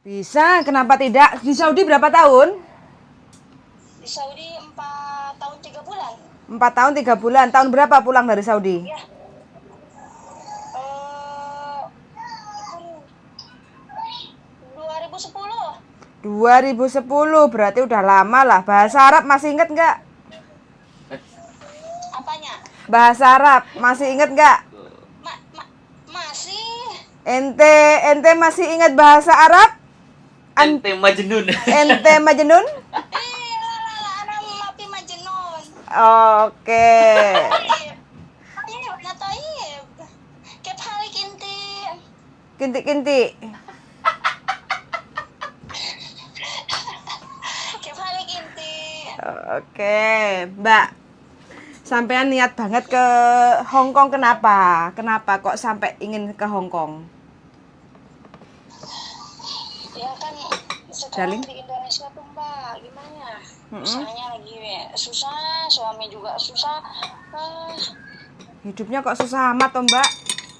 Bisa, kenapa tidak? Di Saudi berapa tahun? Di Saudi 4 tahun 3 bulan. 4 tahun 3 bulan. Tahun berapa pulang dari Saudi? Ya. Kan 2010. 2010, berarti udah lama lah. Bahasa Arab masih inget nggak? Apanya? Bahasa Arab masih inget nggak? Masih. Ente masih ingat bahasa Arab? Ente Majnun. Ente Majnun? Ana mapi majnun. Oke. Tayyib, na tayyib. Kep halik inti. Kinti-kinti. Kep halik inti. Oke, Mbak. Sampean niat banget ke Hong Kong kenapa? Kenapa kok sampai ingin ke Hong Kong? Ya kan sekarang Darling? di Indonesia tuh Mbak, gimana? Usahanya lagi susah, suami juga susah. Hidupnya kok susah amat toh Mbak?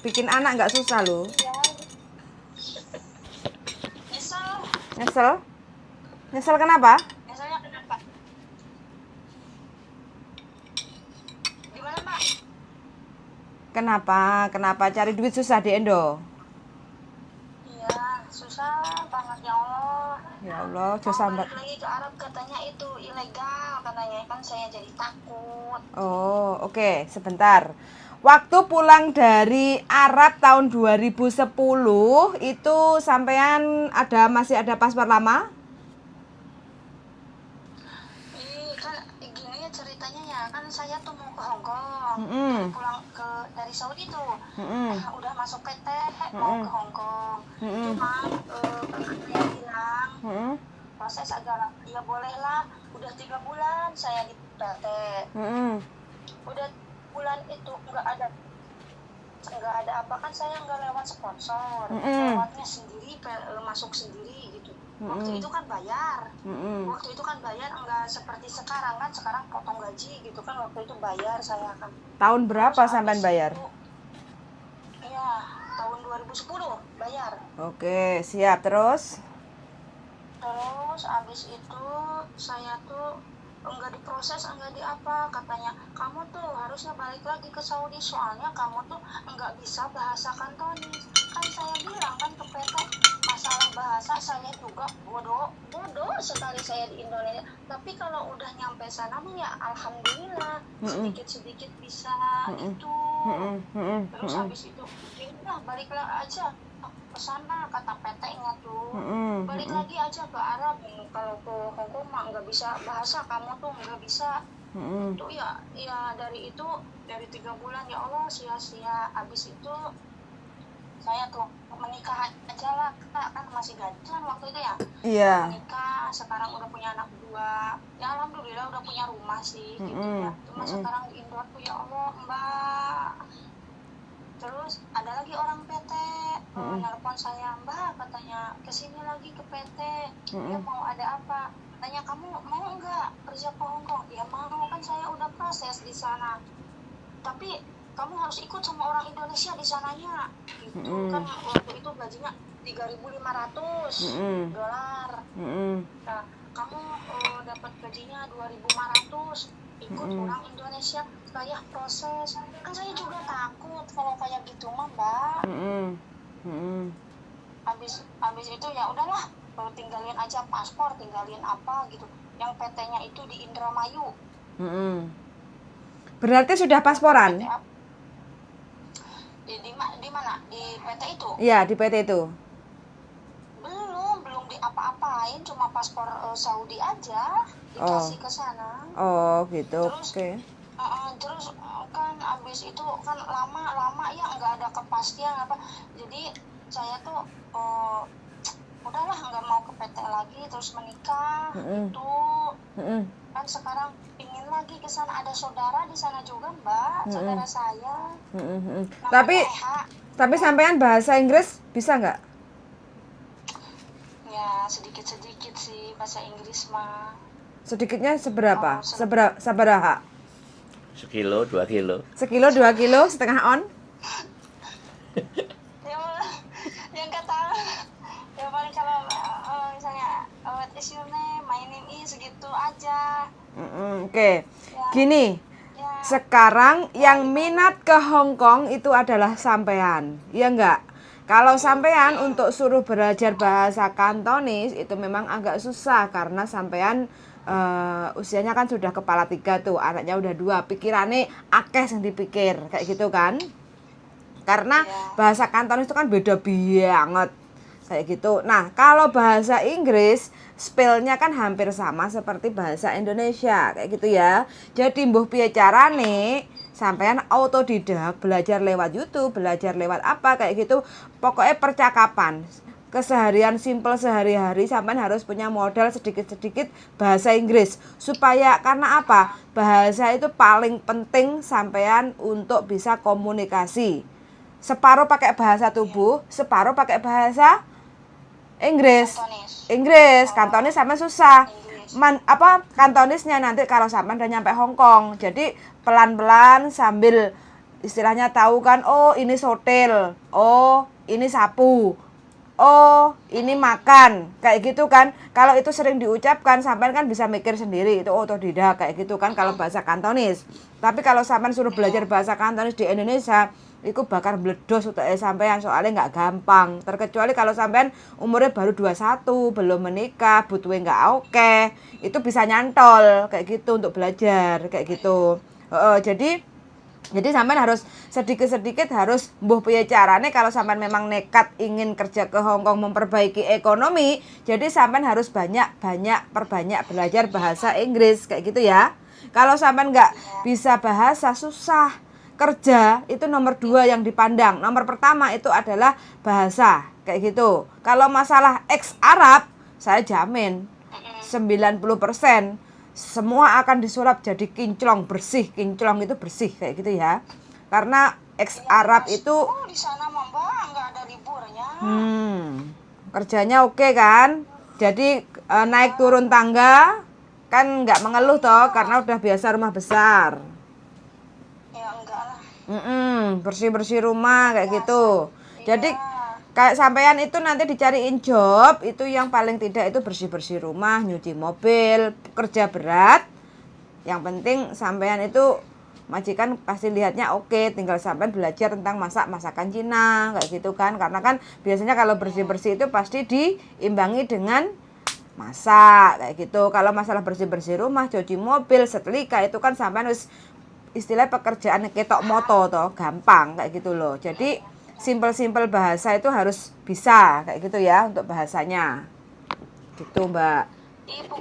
Bikin anak nggak susah loh. Ya. Nyesel. Nyesel? Nyesel kenapa? Nyeselnya kenapa? Gimana Mbak? Kenapa cari duit susah di Indo? Iya, susah banget ya Allah. Ya Allah, Mau susah Mbak. balik lagi ke Arab katanya itu ilegal katanya, kan saya jadi takut. Oh, oke, sebentar. Waktu pulang dari Arab tahun 2010 itu sampean masih ada paspor lama? Kan gini ya ceritanya ya, kan saya tuh mau ke Hong Kong. Pulang dari Saudi tuh. Udah masuk PT mau ke Hong Kong. Cuma saya bilang proses agak ya bolehlah, udah 3 bulan saya di PT. Udah bulan itu nggak ada apa, kan saya nggak lewat sponsor, lewatnya sendiri, masuk sendiri gitu. Waktu itu kan bayar, nggak seperti sekarang kan, sekarang potong gaji gitu kan, waktu itu bayar saya kan. Tahun berapa sampean bayar? Iya, tahun 2010 bayar. Oke, siap. Terus Abis itu saya tuh enggak diproses, enggak di apa, katanya kamu tuh harusnya balik lagi ke Saudi soalnya kamu tuh enggak bisa bahasa Kantonis. Kan saya bilang kan ke PT, masalah bahasa saya juga bodoh sekali saya di Indonesia, tapi kalau udah nyampe sana ya alhamdulillah sedikit bisa itu. Terus habis itu udah baliklah aja ke sana kata PT-nya tuh. Balik lagi aja ke Arab, kalau ke Hong Kong mah nggak bisa bahasa, kamu tuh nggak bisa. Tuh ya dari 3 bulan ya Allah sia-sia. Abis itu saya tuh menikah aja lah Kak, kan masih gajian waktu itu ya. iya. Menikah, sekarang udah punya anak 2. Ya alhamdulillah udah punya rumah sih gitu ya. Cuma sekarang di Indo tuh ya Allah Mbak. Terus ada lagi orang PT nelpon saya, Mbak katanya kesini lagi ke PT, dia mau ada apa, tanya kamu mau nggak kerja ke Hong Kong? Ya mau, kan saya udah proses di sana, tapi kamu harus ikut sama orang Indonesia di sananya gitu. Kan waktu itu gajinya 3.500 dolar. Nah kamu dapat gajinya 2.500, ikut orang Indonesia, saya proses. Kan saya juga takut kalau kayak gitu mah Mbak. Habis itu ya udahlah, tinggalin aja paspor, tinggalin apa gitu. Yang PT-nya itu di Indramayu. Berarti sudah pasporan? Di mana? Di PT itu? Iya, di PT itu. Belum di apa-apain, cuma paspor Saudi aja dikasih ke sana. Oh, gitu. Terus, oke. Terus kan abis itu kan lama ya nggak ada kepastian apa, jadi saya tuh udahlah nggak mau ke PT lagi, terus menikah itu. Kan sekarang pingin lagi ke sana, ada saudara di sana juga Mbak, saudara saya. Tapi sampean bahasa Inggris bisa nggak? Ya sedikit sih bahasa Inggris mah. Sedikitnya seberapa? Sabaraha? 1 kilo, 2 kilo. 1 kilo, 2 kilo, setengah on? Yang kata ya paling kalau is your name? My name is, gitu aja. Oke. Ya, Gini, ya. sekarang yang minat ke Hong Kong itu adalah sampean, iya enggak? Kalau sampean untuk suruh belajar bahasa Kantonis itu memang agak susah karena sampean usianya kan sudah kepala 3 tuh, anaknya udah 2, pikirannya akeh yang dipikir kayak gitu kan? Karena Iya. bahasa Kantonis itu kan beda banget kayak gitu. Nah, kalau bahasa Inggris spellnya kan hampir sama seperti bahasa Indonesia kayak gitu ya. Jadi mbuh piye carane sampean autodidak, belajar lewat YouTube, belajar lewat apa kayak gitu. Pokoknya percakapan keseharian simple sehari-hari sampean harus punya modal sedikit-sedikit bahasa Inggris supaya, karena apa? Bahasa itu paling penting sampean untuk bisa komunikasi. Separuh pakai bahasa tubuh, separuh pakai bahasa Inggris. Kantonis. Kantonis sama susah. Inggris. Kantonisnya nanti kalau sampean udah nyampe Hong Kong. Jadi pelan-pelan sambil istilahnya tahu kan, oh ini sotil, oh ini sapu, oh ini makan, kayak gitu kan. Kalau itu sering diucapkan sampean kan bisa mikir sendiri, itu otodidak kayak gitu kan kalau bahasa Kantonis. Tapi kalau sampean suruh belajar bahasa Kantonis di Indonesia, itu bakal meledos utek sampean, soalnya nggak gampang. Terkecuali kalau sampean umurnya baru 21, belum menikah, butuhnya nggak oke, itu bisa nyantol kayak gitu untuk belajar kayak gitu. Jadi sampean harus sedikit-sedikit harus mbuh piye carane kalau sampean memang nekat ingin kerja ke Hong Kong memperbaiki ekonomi, jadi sampean harus perbanyak belajar bahasa Inggris kayak gitu ya. Kalau sampean nggak bisa bahasa, susah. Kerja itu nomor 2 yang dipandang. Nomor pertama itu adalah bahasa kayak gitu. Kalau masalah ex Arab, saya jamin 90% semua akan disulap jadi kinclong, bersih. Kinclong itu bersih kayak gitu ya. Karena ex Arab itu Oh, di sana mah Mbak nggak ada liburnya. kerjanya oke kan. Jadi naik turun tangga kan nggak mengeluh toh, karena udah biasa rumah besar. Ya enggak lah. Bersih-bersih rumah kayak gitu. Jadi kayak sampean itu nanti dicariin job itu yang paling tidak itu bersih-bersih rumah, nyuci mobil, kerja berat. Yang penting sampean itu majikan pasti lihatnya oke, tinggal sampean belajar tentang masakan Cina kayak gitu kan. Karena kan biasanya kalau bersih-bersih itu pasti diimbangi dengan masak kayak gitu. Kalau masalah bersih-bersih rumah, cuci mobil, setrika itu kan sampean harus istilah pekerjaan ketok moto toh, gampang kayak gitu loh. Jadi simpel-simpel bahasa itu harus bisa kayak gitu ya untuk bahasanya. Gitu, Mbak. Ibu,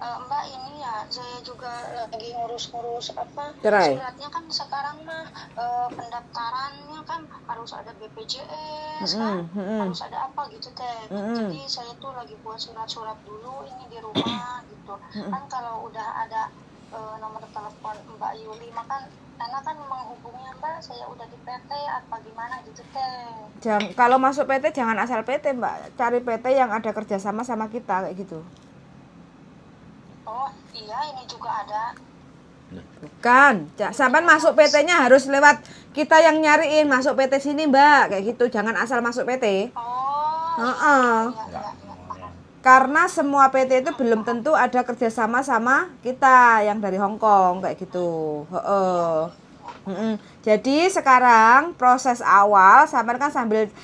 Mbak ini ya, saya juga lagi ngurus-ngurus Cerai. suratnya kan sekarang mah pendaftarannya kan harus ada BPJS kan, harus ada apa gitu teh. Jadi saya tuh lagi buat surat-surat dulu ini di rumah gitu. Kan kalau udah ada nomor telepon Mbak Yuli, makan karena kan menghubungi Mbak, saya udah di PT apa gimana gitu teh. Kalau masuk PT jangan asal PT, Mbak. Cari PT yang ada kerjasama sama kita kayak gitu. Oh iya, ini juga ada. Bukan, sampean masuk PT-nya harus lewat kita yang nyariin masuk PT sini, Mbak, kayak gitu. Jangan asal masuk PT. Oh iya. Karena semua PT itu belum tentu ada kerjasama sama kita yang dari Hong Kong kayak gitu. Jadi sekarang proses awal sampean kan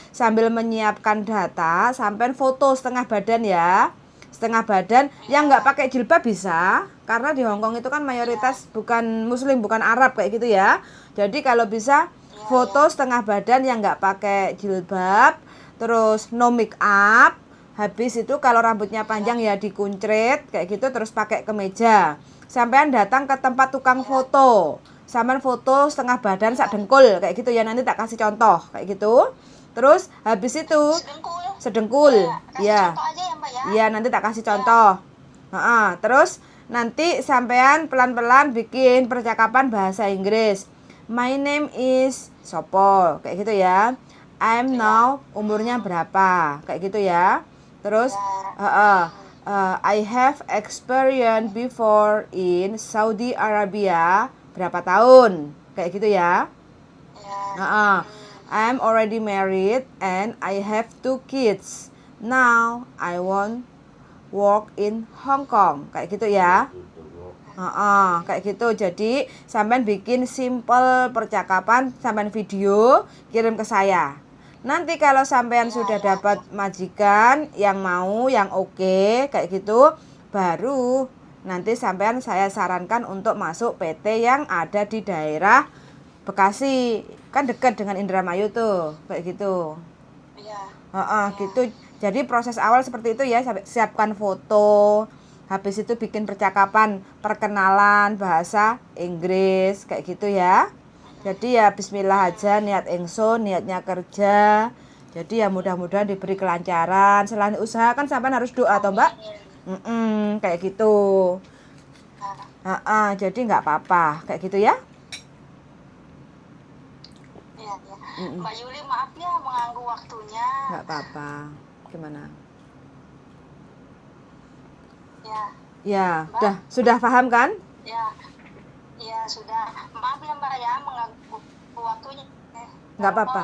sambil menyiapkan data, sampean foto setengah badan ya. Setengah badan yang nggak pakai jilbab bisa, karena di Hong Kong itu kan mayoritas bukan Muslim, bukan Arab kayak gitu ya. Jadi kalau bisa foto setengah badan yang nggak pakai jilbab, terus no make up. Habis itu kalau rambutnya panjang ya dikuncret kayak gitu, terus pakai kemeja. Sampean datang ke tempat tukang foto. Sampean foto setengah badan sak dengkul kayak gitu ya, nanti tak kasih contoh kayak gitu. Terus habis itu sedengkul. Ya. Contoh aja ya Mbak ya. Iya, nanti tak kasih contoh. Terus nanti sampean pelan-pelan bikin percakapan bahasa Inggris. My name is Sopo kayak gitu ya. I'm now umurnya berapa kayak gitu ya. Terus I have experience before in Saudi Arabia berapa tahun kayak gitu ya. I'm already married and I have 2 kids. Now I want work in Hong Kong. Kayak gitu ya. Kayak gitu. Jadi sampean bikin simple percakapan, sampean video, kirim ke saya. Nanti kalau sampean sudah dapat majikan yang mau, yang oke, kayak gitu, baru nanti sampean saya sarankan untuk masuk PT yang ada di daerah Bekasi. Kan dekat dengan Indramayu tuh, kayak gitu. Iya. Gitu. Jadi proses awal seperti itu ya, siapkan foto. Habis itu bikin percakapan, perkenalan bahasa Inggris, kayak gitu ya. Jadi ya bismillah aja, niat ingsun, niatnya kerja. Jadi ya mudah-mudahan diberi kelancaran. Selain usaha kan sampean harus doa toh, Mbak? Kayak gitu. Jadi nggak apa-apa, kayak gitu ya. Iya. Mbak Yuli, maaf ya mengganggu waktunya. Nggak apa-apa. Gimana? Ya, sudah paham kan? Ya sudah. Maaf ya Mbak ya mengganggu waktunya. Nggak apa-apa.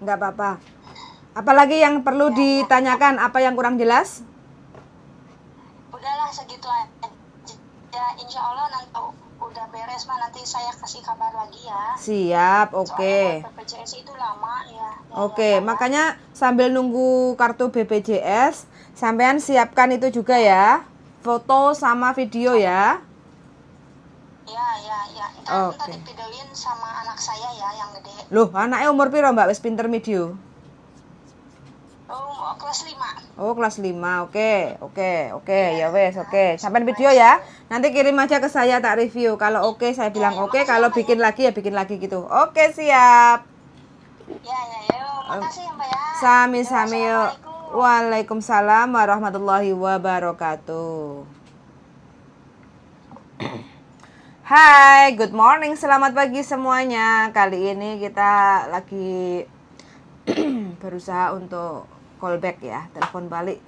Nggak apa-apa. Apalagi yang perlu ditanyakan, apa yang kurang jelas? Udahlah segitu aja. Ya insya Allah nanti udah beres mah nanti saya kasih kabar lagi ya. Siap, oke. BPJS itu lama ya. Oke, makanya sambil nunggu kartu BPJS, sampean siapkan itu juga ya. Foto sama video ya. Ya. Ntar dipidelin sama anak saya ya yang gede. Loh, anaknya umur piro Mbak? Wis pinter video. Oh, kelas 5. Oh, kelas 5. Oke. Ya wes, oke. Sampean video ya. Nanti kirim aja ke saya, tak review. Kalau oke, saya bilang oke. Kalau bikin lagi ya bikin lagi gitu. Oke, siap. Ya. Makasih ya Mbak ya. Sami-sami yuk. Waalaikumsalam warahmatullahi wabarakatuh. Hai, good morning. Selamat pagi semuanya. Kali ini kita lagi berusaha untuk callback ya, telepon balik.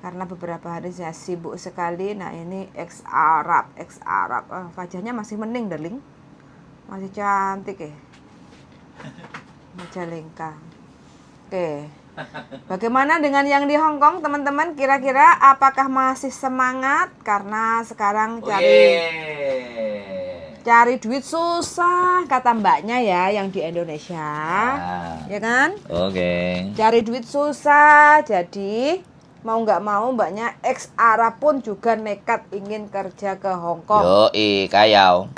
Karena beberapa hari saya sibuk sekali. Nah, ini ex Arab. Wajahnya masih mending, darling. Masih cantik ya. Majalengka. Oke. Bagaimana dengan yang di Hong Kong, teman-teman? Kira-kira apakah masih semangat? Karena sekarang cari duit susah, kata mbaknya ya, yang di Indonesia. Ya kan? Oke. Cari duit susah, jadi mau nggak mau mbaknya ex Arab pun juga nekat ingin kerja ke Hong Kong. Yoi, kayau.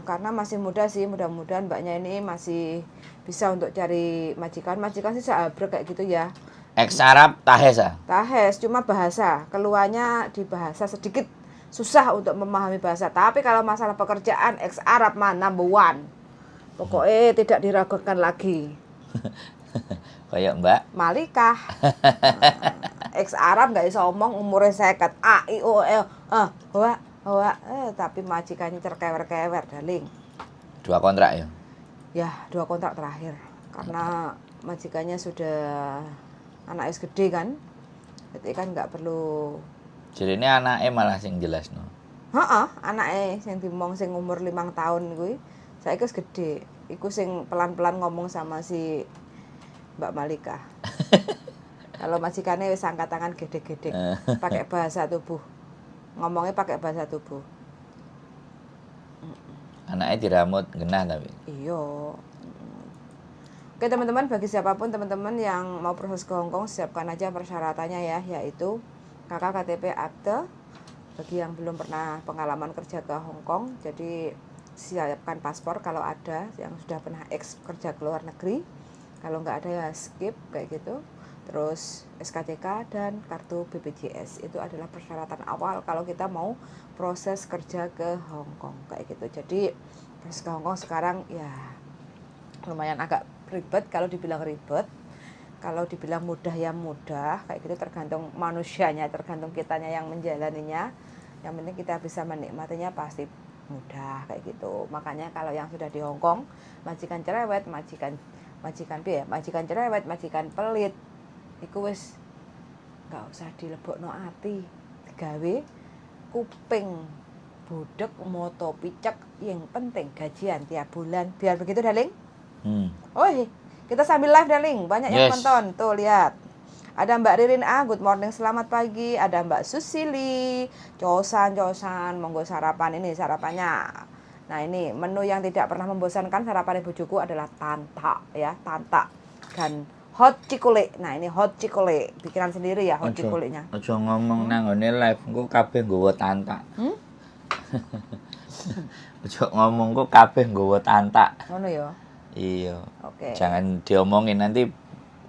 Karena masih muda sih, mudah-mudahan mbaknya ini masih bisa untuk cari majikan sih seabrek kayak gitu ya. Ex Arab tahes ah. Tahes, cuma bahasa keluarnya di bahasa sedikit susah untuk memahami bahasa. Tapi kalau masalah pekerjaan ex Arab mah number one. Pokoknya tidak diragukan lagi. Kayak Mbak Malikah. Ex Arab nggak bisa omong, umurnya 50. A I O L tapi majikannya terkewer-kewer, darling. 2 kontrak ya. Ya, 2 kontrak terakhir. Karena majikannya sudah anaknya gede kan. Jadi kan nggak perlu. Jadi ini anaknya malah sing jelas no. Anaknya sing dimong sing umur 5 tahun kuwi. Saiki wis gede. Iku sing pelan-pelan ngomong sama si Mbak Malika. Kalau majikannya wis angkat tangan gede-gede, pakai bahasa tubuh. Ngomongnya pakai bahasa tubuh. Anaknya diramut genah tapi. Iya. Oke teman-teman, bagi siapapun teman-teman yang mau proses ke Hongkong, siapkan aja persyaratannya ya, yaitu kakak KTP akte. Bagi yang belum pernah pengalaman kerja ke Hongkong, jadi siapkan paspor kalau ada, yang sudah pernah kerja ke luar negeri. Kalau nggak ada ya skip kayak gitu. Terus SKCK dan kartu BPJS itu adalah persyaratan awal kalau kita mau proses kerja ke Hongkong kayak gitu. Jadi proses ke Hongkong sekarang ya lumayan agak ribet. Kalau dibilang ribet, kalau dibilang mudah ya mudah kayak gitu, tergantung manusianya, tergantung kitanya yang menjalaninya. Yang penting kita bisa menikmatinya pasti mudah kayak gitu. Makanya kalau yang sudah di Hongkong, majikan cerewet, majikan cerewet, majikan pelit, iku wis nggak usah dilebokno ati, digawe kuping budek moto picek, yang penting gajian tiap bulan. Biar begitu, darling. Kita sambil live, darling, banyak yang nonton tuh, lihat Ada Mbak Ririn A, good morning, selamat pagi. Ada Mbak Susili, cosan, monggo sarapan ini sarapannya. Nah ini menu yang tidak pernah membosankan sarapan bojoku adalah tantak ya, tantak dan hot cikule. Nah ini hot cikule, bikinan sendiri ya hot cikulenya. Aja ngomong nang ngene live, engko kabeh nggawa tantak. Aja ngomong kok kabeh nggawa tantak. Ngono ya. Iya. Oke. Jangan diomongin nanti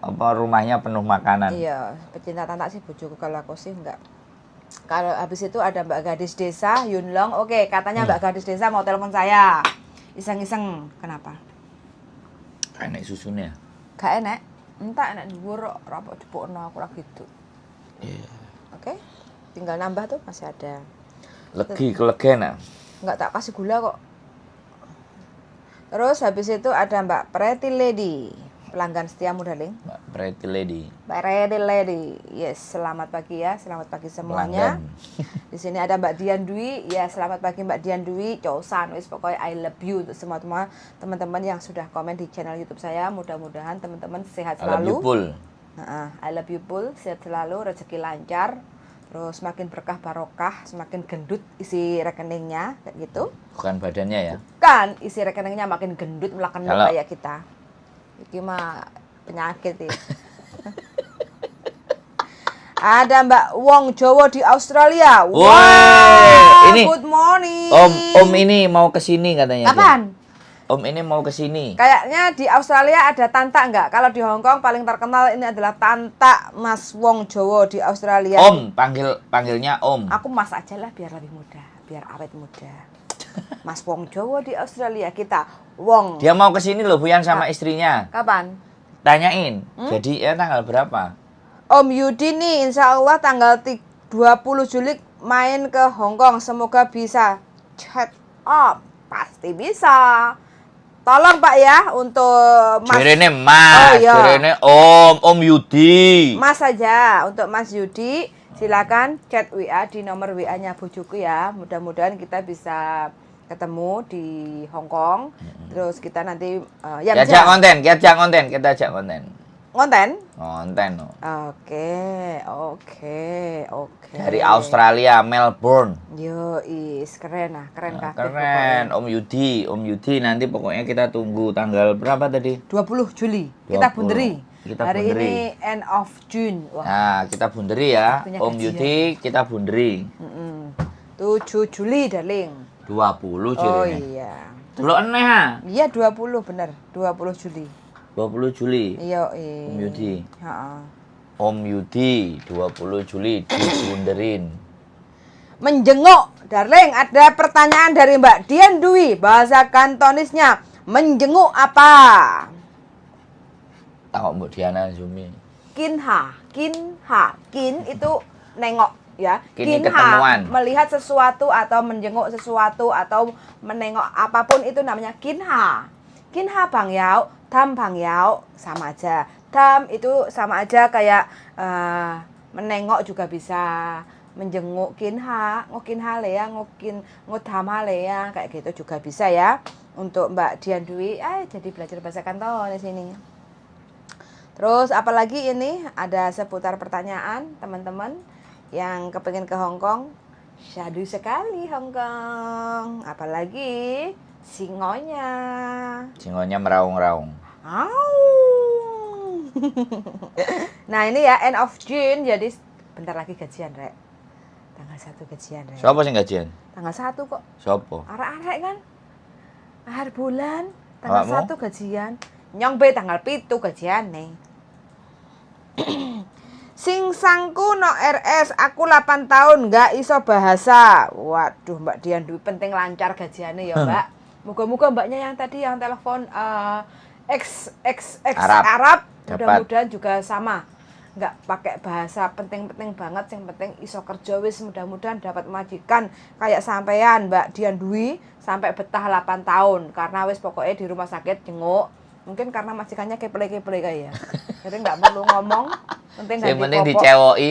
apa rumahnya penuh makanan. Iya, pecinta tantak sih bojoku, kalau aku sih enggak. Kalau habis itu ada Mbak Gadis Desa Yunlong. Oke, katanya Mbak Gadis Desa mau telepon saya. Iseng-iseng. Kenapa? Enak susunya. Gak enak. Entah enak dhuwur rapok jepukno aku lagi gitu. Iya. Oke. Tinggal nambah tuh masih ada. Legi kelegen. Enggak tak kasih gula kok. Terus habis itu ada Mbak Pretty Lady. Pelanggan setiamu, darling. Mbak Pretty Lady. Mbak Pretty Lady. Yes, selamat pagi ya. Selamat pagi semuanya. Di sini ada Mbak Dian Dwi. Ya, selamat pagi Mbak Dian Dwi. Cosan wis pokoknya I love you untuk semua teman-teman yang sudah komen di channel YouTube saya. Mudah-mudahan teman-teman sehat I love you, selalu. Pul. I love you Pul, sehat selalu, rezeki lancar. Terus semakin berkah barokah, semakin gendut isi rekeningnya kayak gitu. Bukan badannya ya. Kan isi rekeningnya makin gendut melakukan Kalau- kayak kita. Iki mah penyakit ya. Ada Mbak Wong Jowo di Australia. Woi, ini good morning. Om ini mau ke sini katanya. Kapan? Om ini mau ke sini. Kayaknya di Australia ada tantak enggak? Kalau di Hong Kong paling terkenal ini adalah tantak Mas Wong Jowo di Australia. Om, panggilnya Om. Aku Mas aja lah biar lebih muda, biar awet muda. Mas Wong Jowo di Australia, kita Wong. Dia mau ke sini loh, Buyan sama istrinya. Kapan? Tanyain. Jadi ya tanggal berapa? Om Yudi nih insya Allah tanggal 20 Juli main ke Hong Kong. Semoga bisa chat up. Pasti bisa. Tolong Pak ya untuk Mas. Jerene Mas, Oh, iya. jerene Om Yudi. Mas saja. Untuk Mas Yudi silakan chat WA di nomor WA-nya bojoku ya. Mudah-mudahan kita bisa ketemu di Hong Kong. Terus kita nanti ya Kita ajak konten, kita ajak konten. Konten? Konten. Oh. Oke. Dari Australia, Melbourne. Yo, keren lah, keren Nah, kabeh keren, Om Yudi nanti pokoknya kita tunggu tanggal berapa tadi? pokoknya. 20 Juli kita 20. bunderi. Kita Hari bunderi. ini end of June. Wah. Nah, kita bunderi ya. Waktunya Om gajian. Yudi kita bunderi. 7 Juli, darling. 20 Oh jirene. iya. Delok eneh ha. Iya 20 bener, 20 Juli. 20 Juli. Iya, Om Yudi. Heeh. Om Yudi 20 Juli dibunderin. Menjenguk, darling. Ada pertanyaan dari Mbak Dian Dwi. Bahasa Kantonisnya menjenguk apa? Tahu Mbak Diana Zumi. Kinha. Kin itu nengok ya. Kin ini ketemuan. Melihat sesuatu atau menjenguk sesuatu atau menengok apapun itu namanya kinha. Kinha Bang Yao, Dam Bang Yao sama aja. Dam itu sama aja kayak menengok juga bisa. Menjenguk kinha, ngokinha le ya, ngodama le ya, kayak gitu juga bisa ya. Untuk Mbak Dian Dwi, jadi belajar bahasa Kanton di sini. Terus apalagi ini ada seputar pertanyaan teman-teman yang kepengen ke Hong Kong. Syadu sekali Hong Kong. Apalagi singonya. Singonya meraung-raung. Au. Nah ini ya end of June, jadi bentar lagi gajian Rek. Tanggal 1 gajian Rek. Siapa sing gajian? Tanggal 1 kok. Sopo? Arek-arek kan. Akhir bulan tanggal Awakmu? 1 gajian. Nyong be tanggal 7 gajian nih. Sing sangku no RS, aku 8 tahun nggak iso bahasa. Waduh Mbak Dian Dwi penting lancar gajiannya ya Mbak. Moga-moga Mbaknya yang tadi yang telepon ex Arab Dapat. mudah-mudahan juga sama. Nggak pakai bahasa penting-penting banget, yang penting iso kerja wis, mudah-mudahan dapat majikan kayak sampean Mbak Dian Dwi sampai betah 8 tahun karena wis pokoknya di rumah sakit jenguk. Mungkin karena majikannya keple-keple kayak ya. Jadi nggak perlu ngomong, penting Yang ganti penting popok. dicewoki.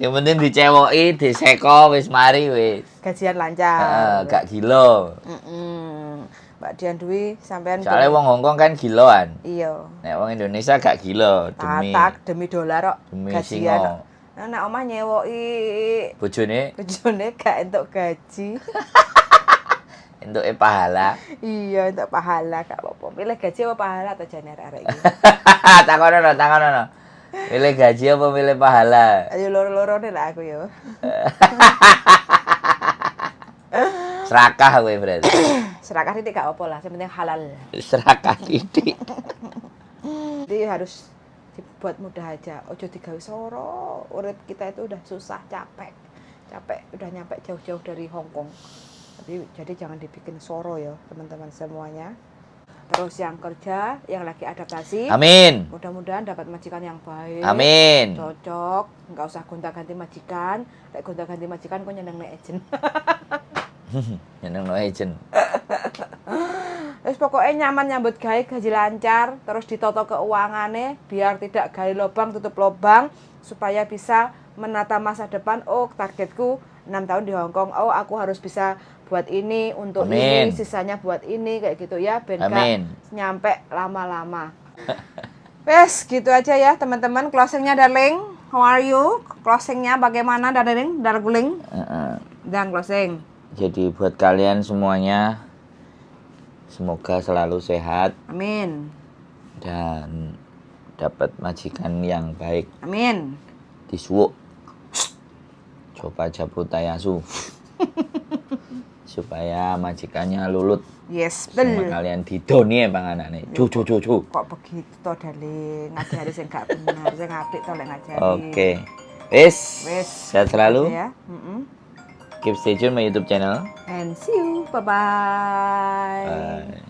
Yang penting dicewoki, diseko wis mari wis. Gajian lancar. Gak gila. Mbak Dian Dwi sampean Soalnya wong Hongkong kan giloan. iya. Nek wong Indonesia gak gilo demi Tatak demi dolar kok demi gajian. singo. Nah, nek omah nyewoki Bojone bojone gak entuk gaji. entuke pahala. Iya, entuk pahala gak apa-apa. Milih gaji apa pahala atau jane arek-arek iki. Takono. Milih gaji apa milih pahala? Ayo loro-lorone lah aku ya. Serakah kowe berarti. Serakah titik gak apa lah, yang penting halal. Serakah titik. Jadi harus dibuat mudah aja. Ojo digawe soro. Urip kita itu udah susah, capek. Capek udah nyampe jauh-jauh dari Hong Kong. Jadi jangan dibikin soro ya, teman-teman semuanya. Terus yang kerja, yang lagi adaptasi, Amin. mudah-mudahan dapat majikan yang baik. Amin. Cocok, nggak usah gonta-ganti majikan. Lek gonta-ganti majikan kok nyeneng nek ejen. Nyeneng no agent. Terus pokoknya nyaman nyambut gawe, gaji lancar, terus ditoto keuangannya biar tidak gali lubang tutup lubang supaya bisa menata masa depan. Oh, targetku 6 tahun di Hong Kong. Oh, aku harus bisa buat ini untuk Amin. ini, sisanya buat ini kayak gitu ya, ben Amin. gak nyampe lama-lama. Wes, gitu aja ya teman-teman. Closingnya darling, how are you? Closingnya bagaimana darling? Darling dan closing. Jadi buat kalian semuanya semoga selalu sehat Amin. dan dapat majikan yang baik. Amin. Disuwuk. Coba Japutayasu. Supaya majikannya lulut. Yes, Sama betul. kalian didoni panganane. Cu. Kok begitu toh darling? Ngajari sing gak bener, sing apik toh lek ngajari. Oke. Wis. Wis. Sehat selalu. Ya. Keep stay tune my YouTube channel. And see you. Bye-bye. Bye.